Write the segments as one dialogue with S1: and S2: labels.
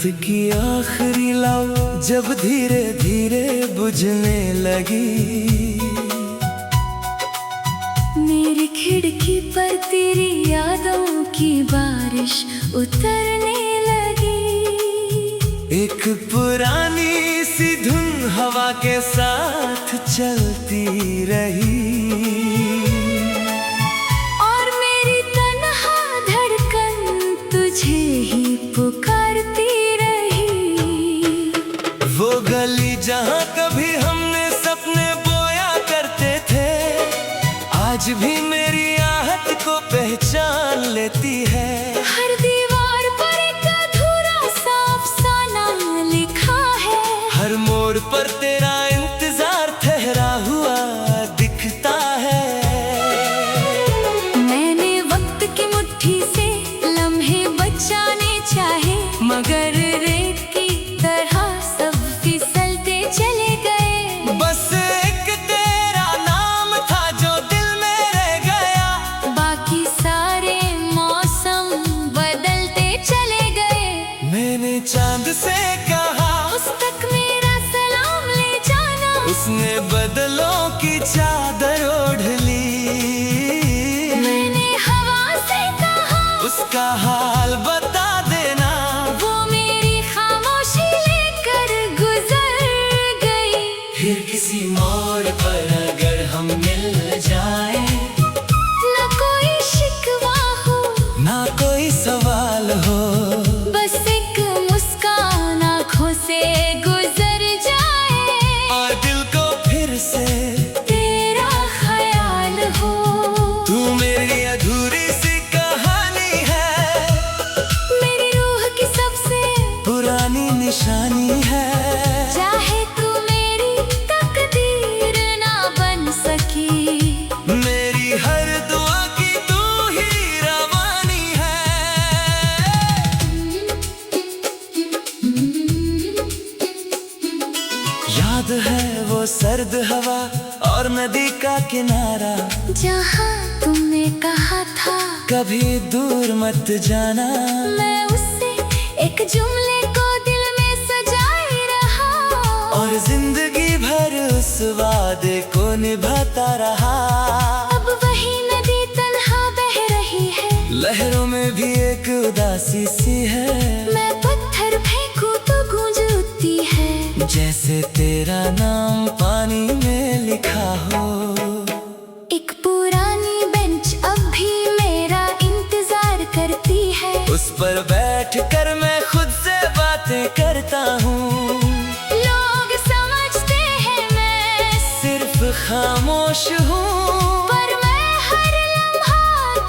S1: रात की आखिरी लौ जब धीरे धीरे बुझने लगी,
S2: मेरी खिड़की पर तेरी यादों की बारिश उतरने लगी।
S1: एक पुरानी सी धुन हवा के साथ चलती रही,
S2: और मेरी तन्हा धड़कन तुझे ही पुकारती रही।
S1: वो गली जहाँ कभी हमने सपने बोया करते थे, आज भी मेरी आहट को पहचान लेती है।
S2: हर दीवार पर एक अधूरा सा अफसाना लिखा है,
S1: हर मोड़ पर तेरा इंतजार ठहरा हुआ दिखता है।
S2: मैंने वक्त की मुट्ठी से लम्हे बचाने चाहे, मगर रेत की तरह सब फिसलते चले गए।
S1: बस एक तेरा नाम था जो दिल में रह गया,
S2: बाकी सारे मौसम बदलते चले गए।
S1: मैंने चांद से कहा
S2: उस तक मेरा सलाम ले जाना,
S1: उसने बदलों की चादर ओढ़ ली।
S2: मैंने हवा से कहा
S1: उसका हाल बता देना,
S2: वो मेरी खामोशी लेकर गुजर गई।
S1: फिर किसी मोड़ पर अगर हम मिल जाए,
S2: न कोई शिकवा हो,
S1: ना कोई सवाल हो,
S2: बस एक मुस्कान आँखों से गुजर जाए,
S1: और दिल को फिर से
S2: तेरा ख्याल हो।
S1: तू मेरी अधूरी सी कहानी है,
S2: मेरी रूह की सबसे
S1: पुरानी निशानी है।
S2: चाहे तू मेरी तकदीर ना बन सकी,
S1: मेरी हर दुआ की तू ही रवानी है। याद है वो सर्द हवा और नदी का किनारा,
S2: जहाँ तुमने कहा था
S1: कभी दूर मत जाना।
S2: मैं उससे एक जुमले को दिल में सजाए रहा,
S1: और जिंदगी भर उस वादे को निभाता रहा।
S2: अब वही नदी तन्हा बह रही है,
S1: लहरों में भी एक उदासी सी है,
S2: मैं पत्थर फेंकूं तो गूंज उठती है।
S1: जैसे तेरा नाम पानी में लिखा हो।
S2: एक पुरानी बेंच अब भी मेरा इंतजार करती है,
S1: उस पर बैठ कर मैं खुद से बातें करता हूँ।
S2: लोग समझते हैं मैं
S1: सिर्फ खामोश हूँ,
S2: पर मैं हर लम्हा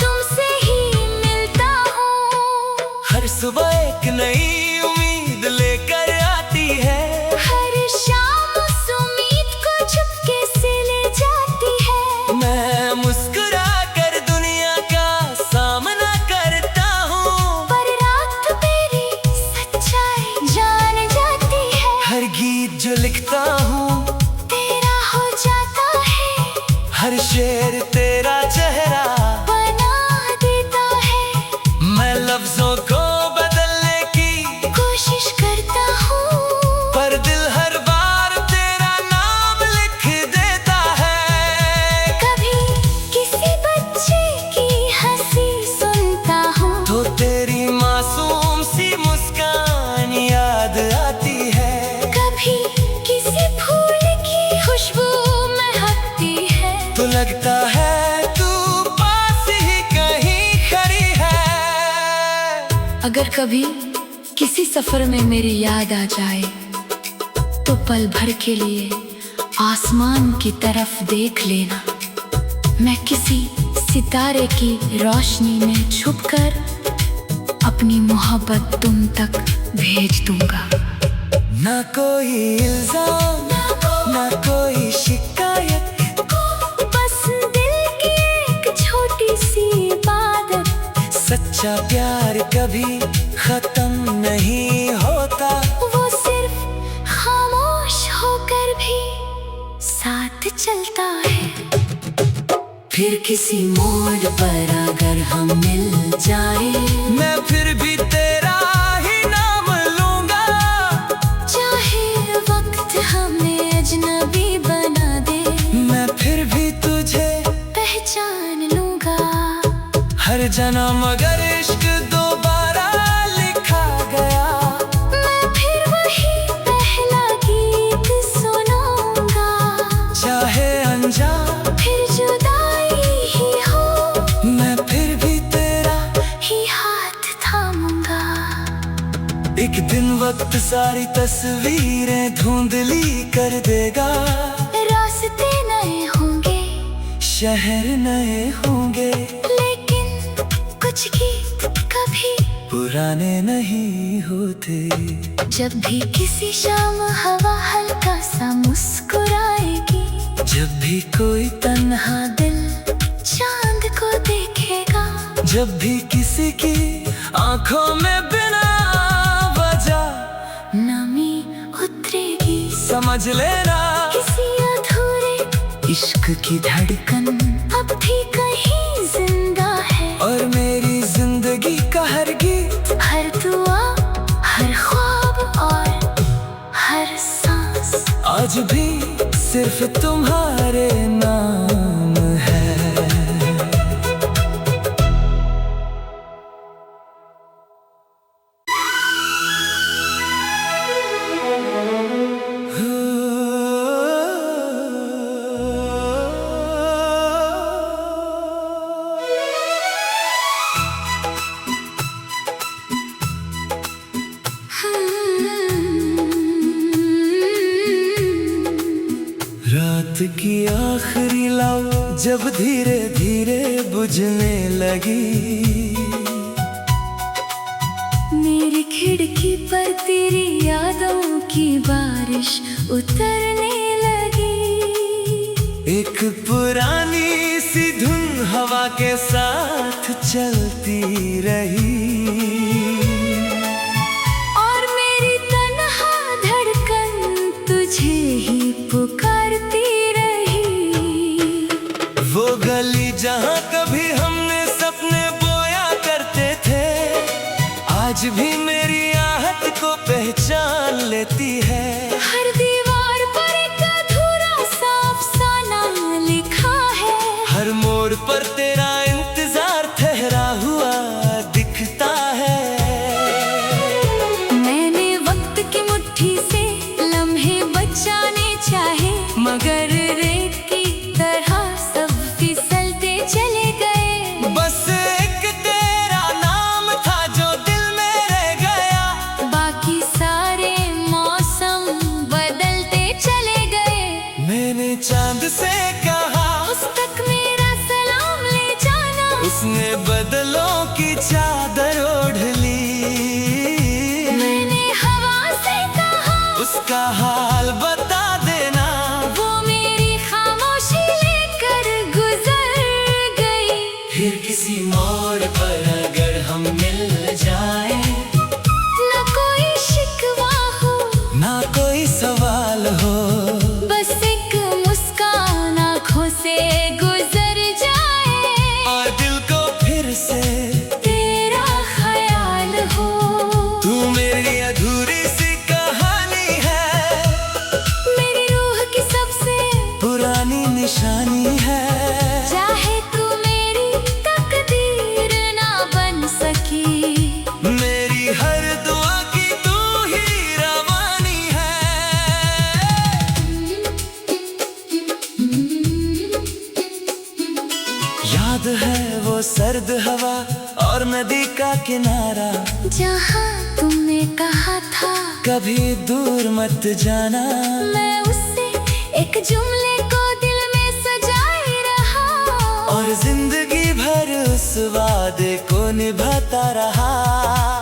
S2: तुमसे ही मिलता हूँ।
S1: हर सुबह एक नई उम्मीद लेकर आती है,
S2: हर शाम उस उम्मीद को चुपके से ले जाती है।
S1: मैं मुस्कुरा कर दुनिया का सामना करता हूँ,
S2: पर रात तेरी सच्चाई जान जाती है।
S1: हर गीत जो लिखता हूँ
S2: तेरा हो जाता है,
S1: हर शेर तेरा चेहरा
S2: बना देता है।
S1: मैं लफ्जों को बदलने की
S2: कोशिश करता हूँ,
S1: पर दिल हर बार तेरा नाम लिख देता है।
S2: कभी किसी बच्चे की हंसी सुनता हूँ,
S1: तो तेरी मासूम सी मुस्कान याद आती है।
S2: कभी किसी फूल की खुशबू महकती है,
S1: तो लगता है तू पास ही कहीं खड़ी है।
S2: अगर कभी किसी सफर में मेरी याद आ जाए, तो पल भर के लिए आसमान की तरफ देख लेना। मैं किसी सितारे की रोशनी में छुपकर अपनी मोहब्बत तुम तक भेज दूंगा।
S1: ना कोई इल्जाम, ना कोई शिकायत,
S2: बस दिल की एक छोटी सी इबादत।
S1: सच्चा प्यार कभी खत्म नहीं होता,
S2: वो सिर्फ खामोश होकर भी साथ चलता है। फिर किसी मोड़ पर अगर हम मिल जाए,
S1: मैं फिर भी तेरा ही नाम लूंगा।
S2: अजनबी बना दे,
S1: मैं फिर भी तुझे
S2: पहचान लूंगा।
S1: हर जन्म अगर इश्क दोबारा लिखा गया,
S2: मैं फिर वही पहला गीत सुनाऊंगा।
S1: चाहे अनजान
S2: फिर जुदाई ही हो,
S1: मैं फिर भी तेरा
S2: ही हाथ थामूंगा।
S1: एक दिन वक्त सारी तस्वीरें धुंधली कर देगा।
S2: रास्ते नए होंगे,
S1: शहर नए होंगे,
S2: लेकिन कुछ गीत कभी
S1: पुराने नहीं होते।
S2: जब भी किसी शाम हवा हल्का सा मुस्कुराएगी,
S1: जब भी कोई
S2: तन्हा दिल चांद को देखेगा,
S1: जब भी किसी की आंखों में बिना वजह
S2: नमी उतरेगी,
S1: समझ लेना
S2: किसी अधूरे
S1: इश्क की धड़कन
S2: अब भी कहीं जिंदा है।
S1: और मेरी जिंदगी का हर गीत,
S2: हर दुआ, हर ख्वाब और हर सांस
S1: आज भी सिर्फ तुम्हारे नाम है। रात की आखिरी लौ जब धीरे धीरे बुझने लगी,
S2: मेरी खिड़की पर तेरी यादों की बारिश उतरने लगी।
S1: एक पुरानी सी धुन हवा के साथ चलती रही,
S2: और मेरी तन्हा धड़कन तुझे ही पुकारती रही।
S1: वो गली जहाँ कभी हमने सपने बोया करते थे, आज भी मेरी आहट को पहचान लेती है।
S2: हर दीवार पर एक अधूरा सा अफसाना लिखा है,
S1: हर मोड़ पर तेरा इंतजार ठहरा हुआ दिखता है।
S2: मैंने वक्त की मुट्ठी से लम्हे बचाने चाहे, मगर रेत की तरह सब फिसलते चले गए।
S1: बस एक तेरा नाम था जो दिल में रह गया,
S2: बाकी सारे मौसम बदलते चले गए।
S1: मैंने चांद से कहा
S2: उस तक मेरा सलाम ले जाना,
S1: उसने बदलों की चादर ओढ़ ली।
S2: मैंने हवा से कहा
S1: उसका हाल बता देना,
S2: वो मेरी खामोशी लेकर गुजर गई।
S1: फिर किसी मोड़ पर अगर हम मिल जाए,
S2: न कोई शिकवा हो,
S1: ना कोई सवाल हो,
S2: बस एक मुस्कान आँखों से गुजर जाए,
S1: और दिल को फिर से
S2: तेरा ख्याल हो।
S1: तू मेरी अधूरी सी कहानी है,
S2: मेरी रूह की सबसे
S1: पुरानी निशानी है।
S2: चाहे तू मेरी तकदीर ना बन सकी,
S1: मेरी हर दुआ की तू ही रवानी है। याद है वो सर्द हवा और नदी का किनारा,
S2: जहाँ तुमने कहा था
S1: कभी दूर मत जाना।
S2: मैं उससे एक जुमले को दिल में सजाए रहा,
S1: और जिंदगी भर उस वादे को निभाता रहा।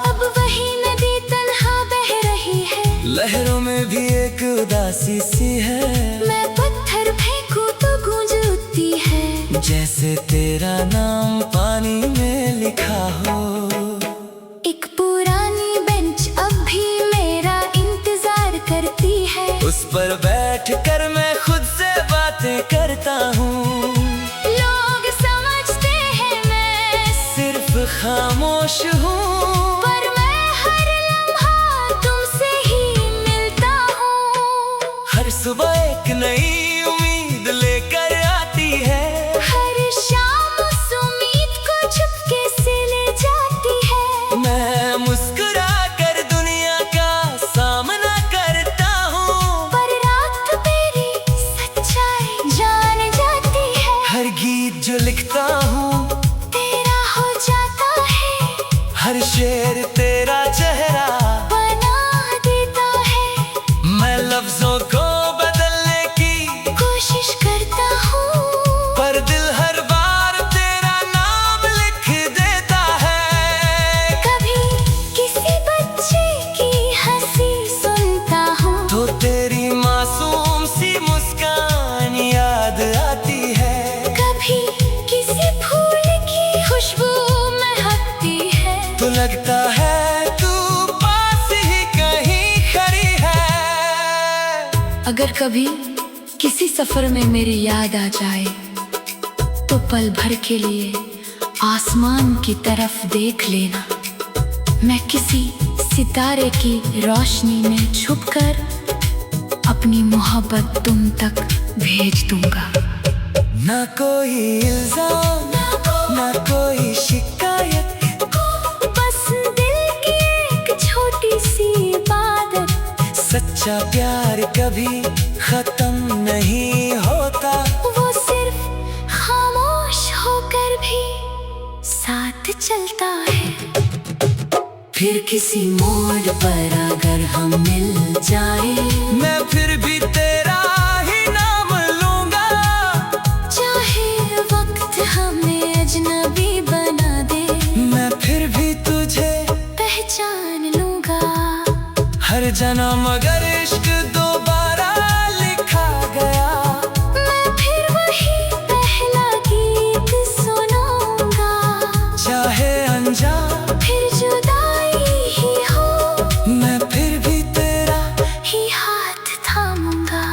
S2: अब वही नदी तन्हा बह रही है,
S1: लहरों में भी एक उदासी सी है,
S2: मैं पत्थर फेंकूं तो गूंज उठती है।
S1: जैसे तेरा नाम पानी में लिखा हो।
S2: एक पुरानी बेंच अब भी मेरा इंतजार करती है,
S1: उस पर बैठ कर मैं खुद से बातें करता हूँ।
S2: लोग समझते हैं मैं
S1: सिर्फ खामोश हूँ,
S2: पर मैं हर लम्हा तुमसे ही मिलता हूँ।
S1: हर सुबह एक नई उम्मीद लेकर आती है।
S2: हर शाम उस उम्मीद को चुपके से ले जाती है।
S1: मैं मुस्कुरा कर दुनिया का सामना करता हूँ,
S2: पर रात मेरी सच्चाई जान जाती है।
S1: हर गीत जो लिखता हूँ
S2: तेरा हो जाता है,
S1: हर शेर तेरा चेहरा
S2: बना देता है।
S1: मैं लफ्जों को बदलने की
S2: कोशिश करता हूँ,
S1: पर दिल हर बार तेरा नाम लिख देता है।
S2: कभी किसी बच्चे की हंसी सुनता हूँ,
S1: तो तेरी मासूम सी मुस्कान याद आती है।
S2: कभी किसी फूल की खुशबू महकती है,
S1: तो लगता है तू पास ही कहीं खड़ी है।
S2: अगर कभी किसी सफर में मेरी याद आ जाए तो पल भर के लिए आसमान की तरफ देख लेना। मैं किसी सितारे की रोशनी में छुपकर अपनी मोहब्बत तुम तक भेज दूंगा।
S1: ना कोई इल्जाम, ना कोई शिकायत,
S2: बस दिल की एक छोटी सी इबादत।
S1: सच्चा प्यार कभी खत्म नहीं होता,
S2: वो सिर्फ खामोश होकर भी साथ चलता है। फिर किसी मोड़ पर अगर हम मिल जाए,
S1: मैं फिर भी तेरा ही नाम लूंगा।
S2: चाहे वक्त हमें अजनबी बना दे,
S1: मैं फिर भी तुझे
S2: पहचान लूंगा।
S1: हर जन्म अगर इश्क दोबारा लिखा गया,
S2: मैं फिर वही पहला गीत सुनाऊंगा।
S1: चाहे अनजान
S2: फिर जुदाई ही हो,
S1: मैं फिर भी तेरा।
S2: ही हाथ थामूंगा।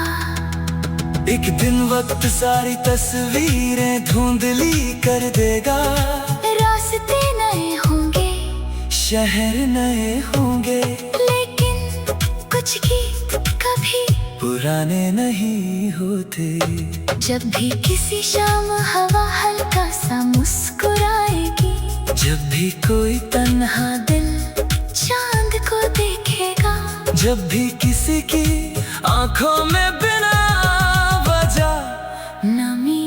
S1: एक दिन वक्त सारी तस्वीरें धुंधली कर देगा।
S2: रास्ते नए होंगे,
S1: शहर नए होंगे,
S2: लेकिन कुछ गीत कभी
S1: पुराने नहीं होते।
S2: जब भी किसी शाम हवा हल्का सा मुस्कुराएगी,
S1: जब भी कोई
S2: तन्हा दिल चांद को देखेगा,
S1: जब भी किसी की आंखों में बिना वजह
S2: नमी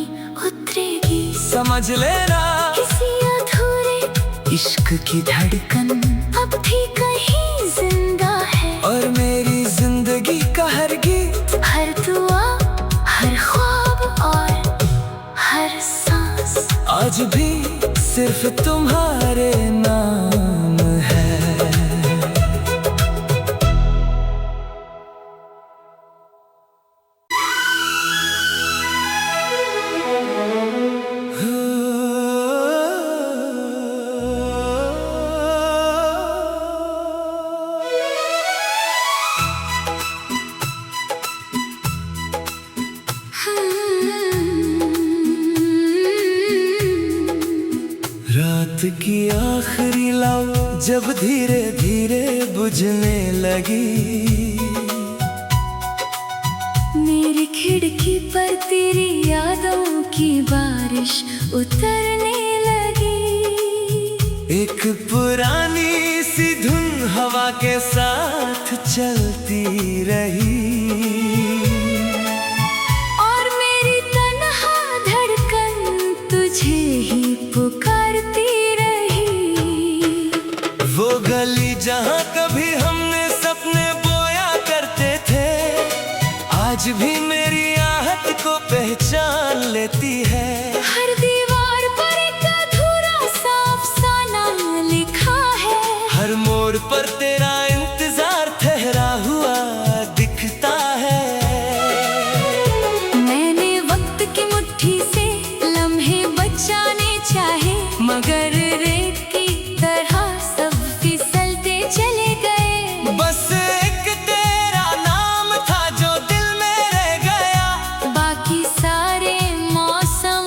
S2: उतरेगी।
S1: समझ लेना
S2: किसी अधूरे
S1: इश्क की धड़कन
S2: अब भी कहीं जिंदा है।
S1: और मेरी जिंदगी का हर गीत,
S2: हर दुआ, हर ख्वाब और हर सांस
S1: आज भी सिर्फ तुम्हारे नाम है। रात की आखिरी लौ जब धीरे धीरे बुझने लगी,
S2: मेरी खिड़की पर तेरी यादों की बारिश उतरने लगी।
S1: एक पुरानी सी धुन हवा के साथ चलती रही,
S2: और मेरी तन्हा धड़कन तुझे ही पुकारती रही।
S1: वो गली जहाँ कभी हमने सपने बोया करते थे, आज भी मेरी आहट को पहचान लेती है।
S2: हर दीवार पर एक अधूरा सा अफसाना लिखा है,
S1: हर मोड़ पर तेरा इंतजार ठहरा हुआ दिखता है।
S2: मैंने वक्त की मुट्ठी से लम्हे बचाने चाहे, मगर रेत की तरह सब फिसलते चले गए।
S1: बस एक तेरा नाम था जो दिल में रह गया,
S2: बाकी सारे मौसम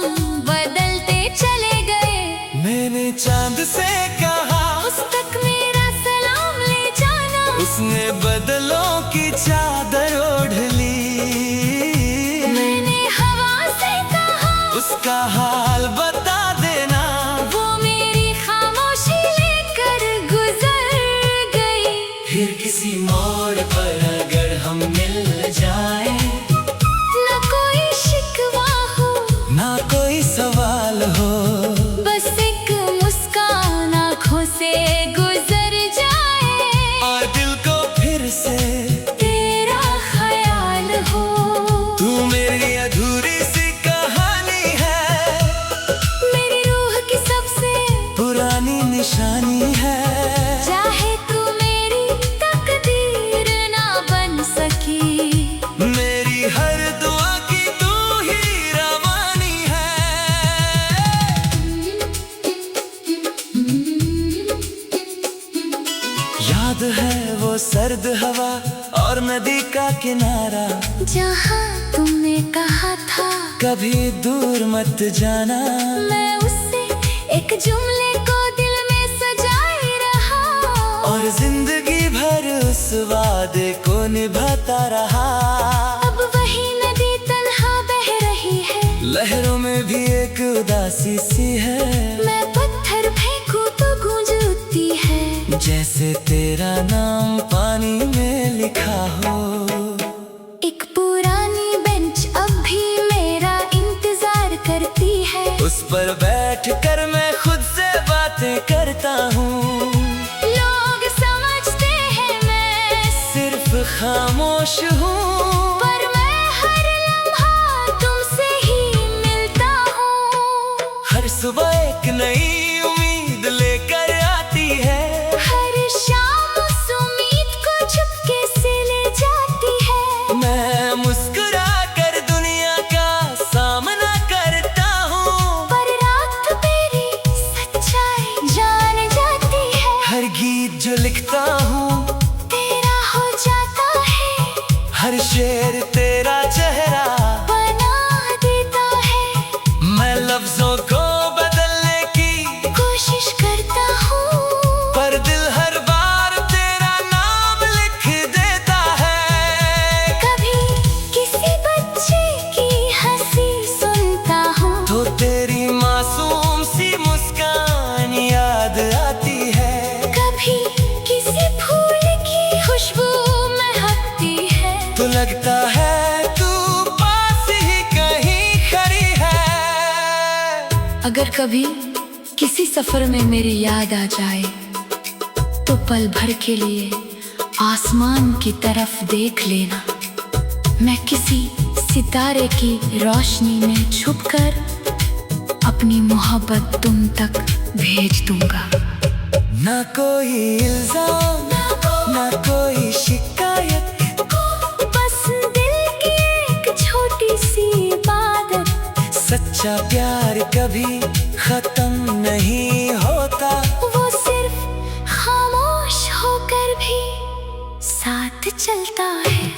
S2: बदलते चले गए।
S1: मैंने चांद से कहा
S2: उस तक मेरा सलाम ले जाना,
S1: उसने बदलों की चादर ओढ़ ली। निशानी है।
S2: चाहे तू मेरी तकदीर ना बन सकी,
S1: मेरी हर दुआ की तू ही रवानी है। याद है वो सर्द हवा और नदी का किनारा,
S2: जहाँ तुमने कहा था
S1: कभी दूर मत जाना।
S2: मैं उससे एक जुमले को दिल में सजाए रहा,
S1: और जिंदगी भर उस वादे को निभाता रहा।
S2: अब वही नदी तन्हा बह रही है,
S1: लहरों में भी एक उदासी सी है।
S2: मैं पत्थर फेंकूं तो गूंज उठती है,
S1: जैसे तेरा नाम पानी में लिखा हो।
S2: एक पुरानी बेंच अब भी मेरा इंतजार करती है,
S1: उस पर बैठ कर मैं खुद से बातें करता हूँ।
S2: लोग समझते हैं मैं
S1: सिर्फ खामोश हूँ,
S2: पर मैं हर लम्हा तुमसे ही मिलता हूँ।
S1: हर सुबह एक नई उम्मीद लेकर आती है,
S2: हर शाम उस उम्मीद को चुपके से ले जाती है।
S1: मैं मुस्कुरा कर दुनिया का सामना करता हूँ,
S2: पर रात मेरी सच्चाई जान जाती है।
S1: हर गीत जो लिखता हूँ
S2: तेरा हो जाता है,
S1: हर शेर तेरा चेहरा
S2: बना देता है।
S1: मैं लफ्जों को बदलने की
S2: कोशिश करता हूँ,
S1: पर दिल हर बार तेरा नाम लिख देता है।
S2: कभी किसी बच्चे की हंसी सुनता हूँ,
S1: तो तेरी मासूम सी मुस्कान याद आती है।
S2: कभी किसी फूल की खुशबू महकती है,
S1: तो लगता है तू पास ही कहीं खड़ी है।
S2: अगर कभी किसी सफर में मेरी याद आ जाए, तो पल भर के लिए आसमान की तरफ देख लेना। मैं किसी सितारे की रोशनी में छुपकर अपनी मोहब्बत तुम तक भेज दूंगा।
S1: ना कोई इल्जाम, ना कोई शिकायत,
S2: बस दिल की एक छोटी सी इबादत।
S1: सच्चा प्यार कभी खत्म नहीं होता,
S2: वो सिर्फ खामोश होकर भी साथ चलता है।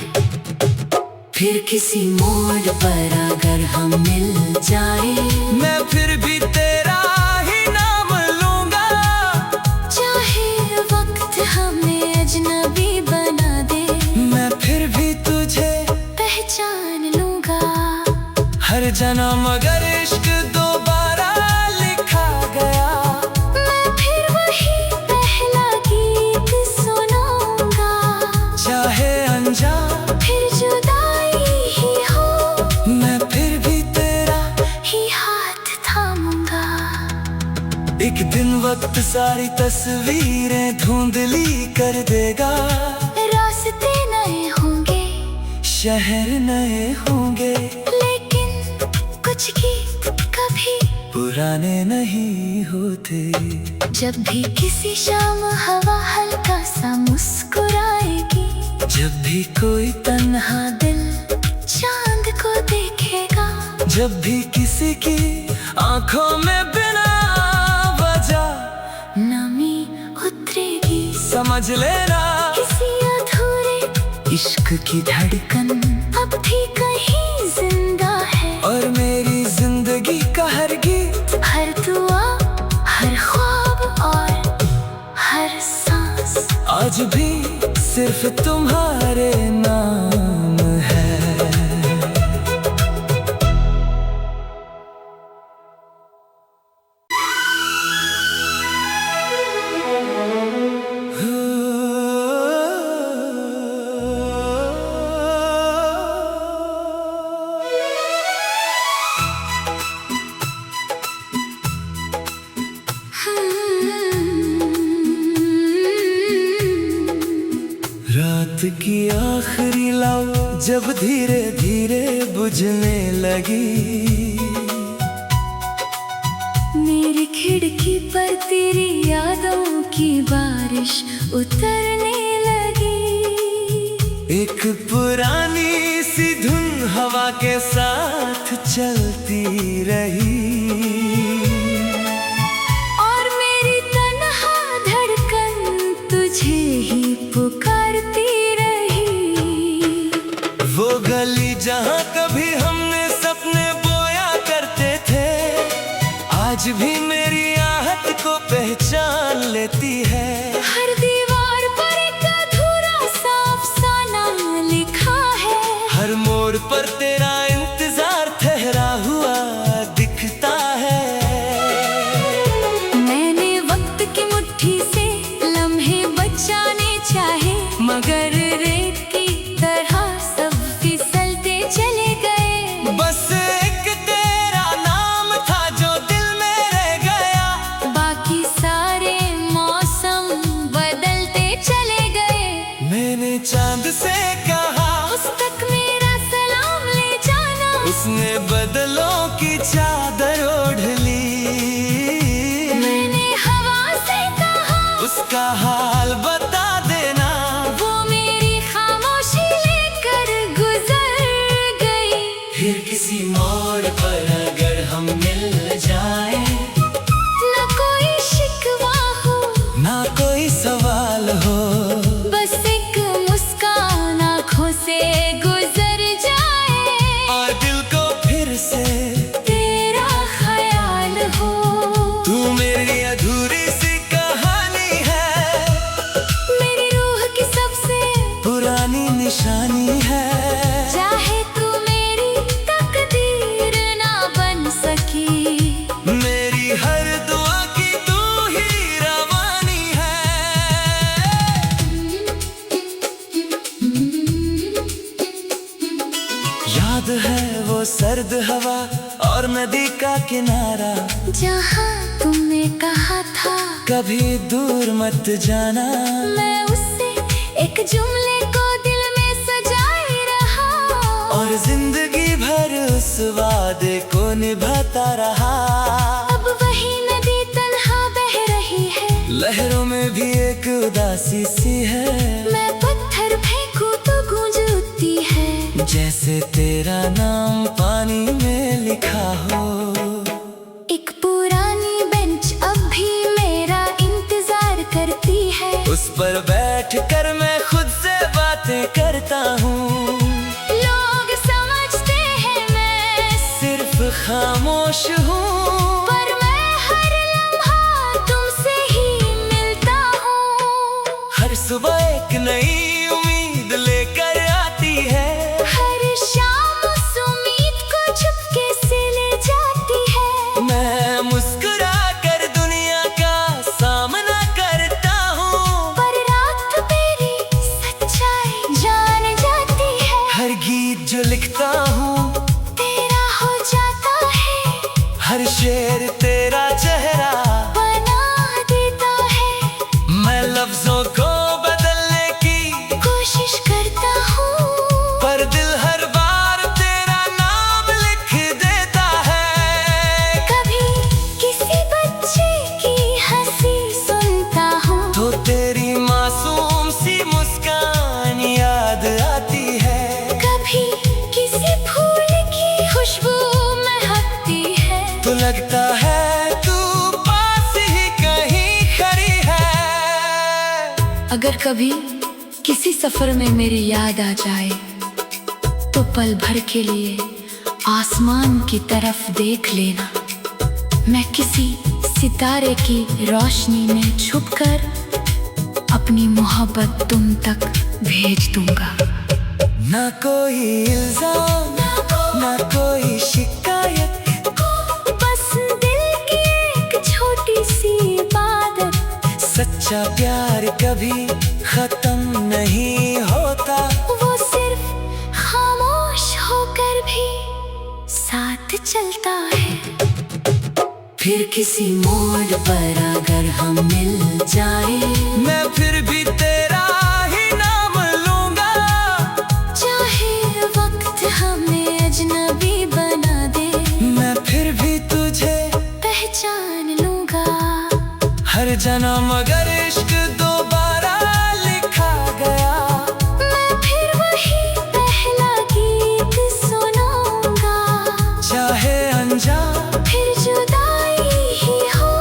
S2: फिर किसी मोड़ पर अगर हम मिल जाए,
S1: मैं फिर भी तेरा ही नाम लूंगा।
S2: चाहे वक्त हमें अजनबी बना दे,
S1: मैं फिर भी तुझे
S2: पहचान लूंगा।
S1: हर जन्म अगर इश्क दोबारा लिखा गया,
S2: मैं फिर वही पहला गीत सुनाऊंगा।
S1: चाहे अनजान
S2: फिर जुदाई ही हो,
S1: मैं फिर भी तेरा।
S2: ही हाथ थामूंगा।
S1: एक दिन वक्त सारी तस्वीरें धुंधली कर देगा,
S2: रास्ते नए होंगे,
S1: शहर नए होंगे,
S2: लेकिन कुछ गीत कभी
S1: पुराने नहीं होते।
S2: जब भी किसी शाम हवा हल्का सा मुस्कुराएगी,
S1: जब भी कोई
S2: तन्हा दिल चांद को देखेगा,
S1: जब भी किसी की आंखों में बिना वजह
S2: नमी उतरेगी,
S1: समझ लेना
S2: किसी अधूरे
S1: इश्क की धड़कन
S2: अब भी कहीं जिंदा है।
S1: और मेरी जिंदगी का हर गीत,
S2: हर दुआ, हर ख्वाब और हर सांस
S1: आज भी सिर्फ तुम्हारे नाम है। रात की आखिरी लौ जब धीरे धीरे बुझने लगी,
S2: मेरी खिड़की पर तेरी याद की बारिश उतरने लगी।
S1: एक पुरानी सी धुन हवा के साथ चलती रही,
S2: और मेरी तन्हा धड़कन तुझे ही पुकारती रही।
S1: वो गली जहाँ कभी हमने सपने बोया करते थे, आज भी मेरी आहट को पहचान लेती है।
S2: हर दीवार पर एक अधूरा सा अफसाना लिखा है,
S1: हर मोड़ पर तेरा इंतजार ठहरा हुआ दिखता है।
S2: मैंने वक्त की मुट्ठी से लम्हे बचाने चाहे, मगर रेत की तरह सब फिसलते चले गए।
S1: बस एक तेरा नाम था जो दिल में रह गया,
S2: बाकी सारे मौसम बदलते चले गए।
S1: मैंने चांद से कहा
S2: उस तक मेरा सलाम ले जाना,
S1: उसने बदलों की चादर ओढ़ ली।
S2: मैंने हवा से कहा
S1: उसका हाल बता देना,
S2: वो मेरी खामोशी लेकर गुजर गई।
S1: फिर किसी मोड़ पर अगर हम मिल जाए,
S2: न कोई शिकवा हो,
S1: ना कोई सवाल हो,
S2: बस एक मुस्कान आँखों से गुजर जाए,
S1: और दिल को फिर से
S2: तेरा ख्याल हो।
S1: तू मेरी अधूरी सी कहानी है,
S2: मेरी रूह की सबसे
S1: पुरानी निशानी है।
S2: चाहे तू मेरी तकदीर ना बन सकी,
S1: मेरी हर दुआ की तू ही रवानी है। याद है वो सर्द हवा और नदी का किनारा,
S2: जहाँ तुमने कहा था
S1: कभी दूर मत जाना।
S2: मैं उससे एक जुमले को दिल में सजाए रहा,
S1: और जिंदगी भर उस वादे को निभाता रहा।
S2: अब वही नदी तन्हा बह रही है,
S1: लहरों में भी एक उदासी सी है,
S2: मैं पत्थर फेंकूं तो गूंज उठती है।
S1: जैसे तेरा नाम पानी में लिखा हो।
S2: एक पुरानी बेंच अब भी मेरा इंतजार करती है,
S1: उस पर बैठ कर मैं खुद से बातें करता हूँ।
S2: लोग समझते हैं मैं
S1: सिर्फ खामोश हूँ,
S2: पर मैं हर लम्हा तुमसे ही मिलता हूँ।
S1: हर सुबह एक नई उम्मीद लेकर आती है,
S2: हर शाम उस उम्मीद को चुपके से ले जाती है।
S1: मैं मुस्कुरा कर दुनिया का सामना करता हूँ,
S2: पर रात मेरी सच्चाई जान जाती है।
S1: हर गीत जो लिखता हूँ
S2: तेरा हो जाता है,
S1: हर शेर तेरा चेहरा
S2: बना देता है।
S1: मैं लफ्जों को बदलने की
S2: कोशिश करता हूँ,
S1: पर दिल हर बार तेरा नाम लिख देता है।
S2: कभी किसी बच्चे की हंसी सुनता हूँ,
S1: तो तेरी मासूम सी मुस्कान याद आती है।
S2: कभी किसी फूल की खुशबू महकती है,
S1: तो लगता है तू पास ही कहीं खड़ी है।
S2: अगर कभी किसी सफर में मेरी याद आ जाए, तो पल भर के लिए आसमान की तरफ देख लेना। मैं किसी सितारे की रोशनी में छुपकर अपनी मोहब्बत तुम तक भेज दूंगा।
S1: ना कोई इल्जाम, ना कोई शिकायत,
S2: बस दिल की एक छोटी सी इबादत।
S1: सच्चा प्यार कभी खत्म नहीं होता,
S2: वो सिर्फ खामोश होकर भी साथ चलता है। फिर किसी मोड़ पर अगर हम मिल जाए,
S1: मैं फिर भी तेरा ही नाम लूंगा।
S2: चाहे वक्त हमें अजनबी बना दे,
S1: मैं फिर भी तुझे
S2: पहचान लूंगा।
S1: हर जन्म अगर इश्क दोबारा लिखा गया,
S2: मैं फिर वही पहला गीत सुनाऊंगा।
S1: चाहे अनजान
S2: फिर जुदाई ही हो,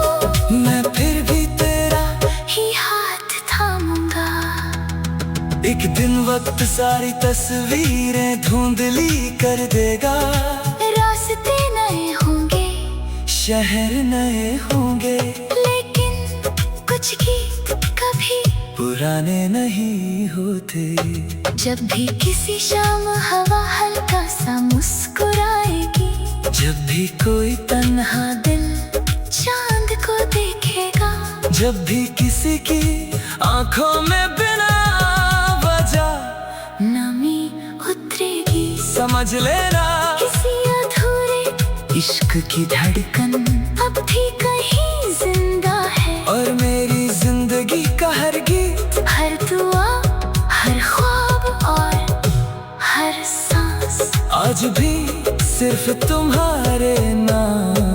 S1: मैं फिर भी तेरा
S2: ही हाथ थामूंगा।
S1: एक दिन वक्त सारी तस्वीरें धुंधली कर देगा।
S2: रास्ते नए होंगे,
S1: शहर नए होंगे,
S2: लेकिन कुछ गीत कभी
S1: पुराने नहीं होते।
S2: जब भी किसी शाम हवा हल्का सा मुस्कुराएगी,
S1: जब भी कोई
S2: तन्हा दिल चांद को देखेगा,
S1: जब भी किसी की आंखों में बिना वजह
S2: नमी उतरेगी,
S1: समझ लेना
S2: किसी अधूरे
S1: इश्क की धड़कन
S2: अब भी कहीं जिंदा है।
S1: और मेरी जिंदगी का हर गीत,
S2: हर दुआ, हर ख्वाब और हर सांस
S1: आज भी सिर्फ तुम्हारे नाम।